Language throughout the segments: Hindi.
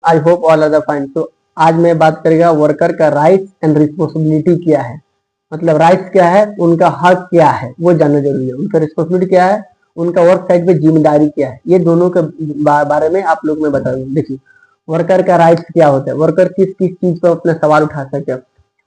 I hope all are fine. तो आज मैं बात करेगा वर्कर का राइट्स एंड रिस्पॉन्सिबिलिटी क्या है। मतलब राइट्स क्या है, उनका हक क्या है वो जानना जरूरी है। उनका रिस्पॉन्सिबिलिटी क्या है, उनका वर्क साइट पे जिम्मेदारी क्या है, ये दोनों के बारे में आप लोग मैं बता दूं। देखिए वर्कर का राइट्स क्या होता है, वर्कर किस किस चीज पर अपना सवाल उठा सकते हैं।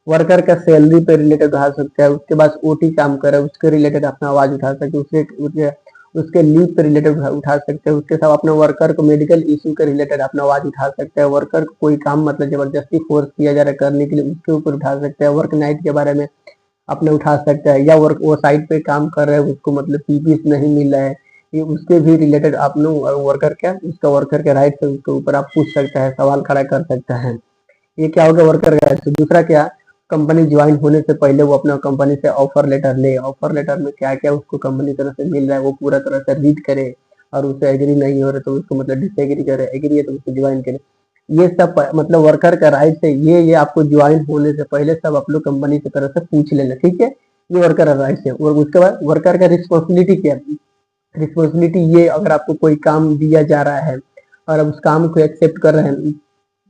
वर्कर का सैलरी पे रिलेटेड उठा सकता है, उसके बाद ओटी काम करे उसके रिलेटेड अपना आवाज उठा सकते हैं, उसके लीव पे रिलेटेड उठा सकते हैं, उसके साथ अपने वर्कर को मेडिकल इशू के रिलेटेड अपना आवाज उठा सकते हैं। वर्कर को कोई काम मतलब जबरदस्ती फोर्स किया जा रहा है करने के लिए उसके ऊपर उठा सकते हैं। वर्क नाइट के बारे में अपने उठा सकता है, या वर्क वो साइट पे काम कर रहे हैं उसको मतलब पीपीएस नहीं मिल रहा है, ये उसके भी रिलेटेड आप लोग वर्कर क्या उसका वर्कर के राइट है उसके ऊपर आप पूछ सकता है, सवाल खड़ा कर सकता है। ये क्या होगा वर्कर का राइट। दूसरा क्या, कंपनी ज्वाइन होने से पहले वो अपना कंपनी से ऑफर लेटर ले, ऑफर लेटर में क्या क्या उसको कंपनी तरफ से मिल रहा है वो पूरा तरह से रीड करे, और उससे एग्री नहीं हो रहा तो उसको मतलब डिसएग्री करे, एग्री है तो उसको ज्वाइन करे। ये सब मतलब वर्कर का राइट है, ये आपको ज्वाइन होने से पहले सब आप लोग कंपनी की तरफ से पूछ लेना, ठीक है। ये वर्कर का राइट है। और उसके बाद वर्कर का रिस्पॉन्सिबिलिटी क्या है, रिस्पॉन्सिबिलिटी ये अगर आपको कोई काम दिया जा रहा है और आप उस काम को एक्सेप्ट कर रहे हैं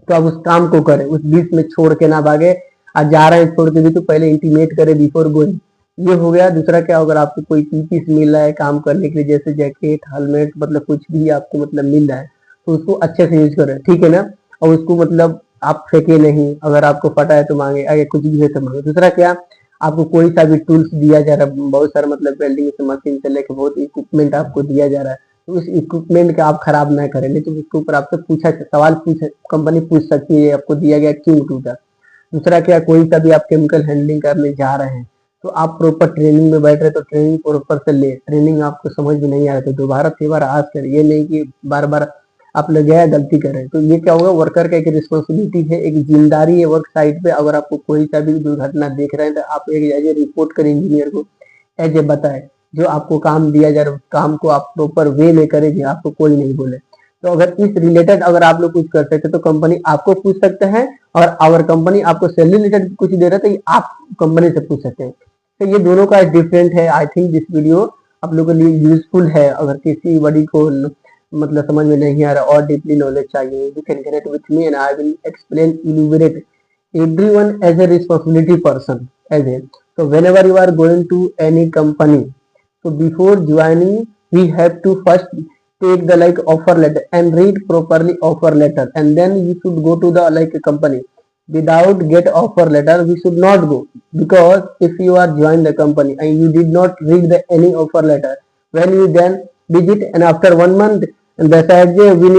तो आप उस काम को करें, उस बीच में छोड़ के ना भागे। आज जा रहे हैं छोड़ के भी तो पहले इंटीमेट करें बिफोर गोइंग। ये हो गया। दूसरा क्या, अगर आपको कोई पीपीस मिल रहा है काम करने के लिए जैसे जैकेट हेलमेट मतलब कुछ भी आपको मतलब मिल रहा है तो उसको अच्छे से यूज करें, ठीक है ना। और उसको मतलब आप फेंके नहीं, अगर आपको फटा है तो मांगे, अगर कुछ भी है तो मांगे। दूसरा क्या, आपको कोई सा भी टूल्स दिया जा रहा है, बहुत सारा मतलब वेल्डिंग से मशीन से लेकर बहुत इक्विपमेंट आपको दिया जा रहा है, तो उस इक्विपमेंट का आप खराब ना करें, नहीं तो उसके ऊपर आपसे सवाल पूछ कंपनी पूछ सकती है आपको दिया गया क्यों टूटा। दूसरा क्या, कोई सा भी आप केमिकल हैंडलिंग करने जा रहे हैं तो आप प्रॉपर ट्रेनिंग में बैठ रहे तो ट्रेनिंग प्रॉपर से ले, ट्रेनिंग आपको समझ में नहीं आ रहा तो दोबारा से बार आज कर, ये नहीं कि बार बार आप लग गया गलती कर रहे हैं। तो ये क्या होगा, वर्कर का एक रिस्पॉन्सिबिलिटी है, एक जिम्मेदारी है वर्क साइट पे। अगर आपको कोई सा भी दुर्घटना देख रहे हैं तो आप एक एज ए रिपोर्ट करें इंजीनियर को, एज ए बताए जो आपको काम दिया जा रहा है उस काम को आप प्रॉपर वे में करें कि आपको कोई नहीं बोले। तो अगर इस रिलेटेड अगर आप लोग कुछ कर सकते तो कंपनी आपको पूछ सकते हैं, और अगर कंपनी आपको सैलरी रिलेटेड कुछ दे रहा है तो आप कंपनी से पूछ सकते हैं। तो ये दोनों का डिफरेंट है। आई थिंक दिस वीडियो आप लोगों के लिए यूजफुल है। अगर किसी बड़ी को मतलब समझ में नहीं आ रहा और डीपली नॉलेज चाहिए, you can connect with me and I will explain elaborate everyone as a responsibility person as a, so whenever you are going to any company, so before joining we have to first take the like offer letter and read properly offer letter, and then you should go to the like company. Without get offer letter we should not go, because if you are joined the company and you did not read the any offer letter, when you then visit and after 1 month and decide we need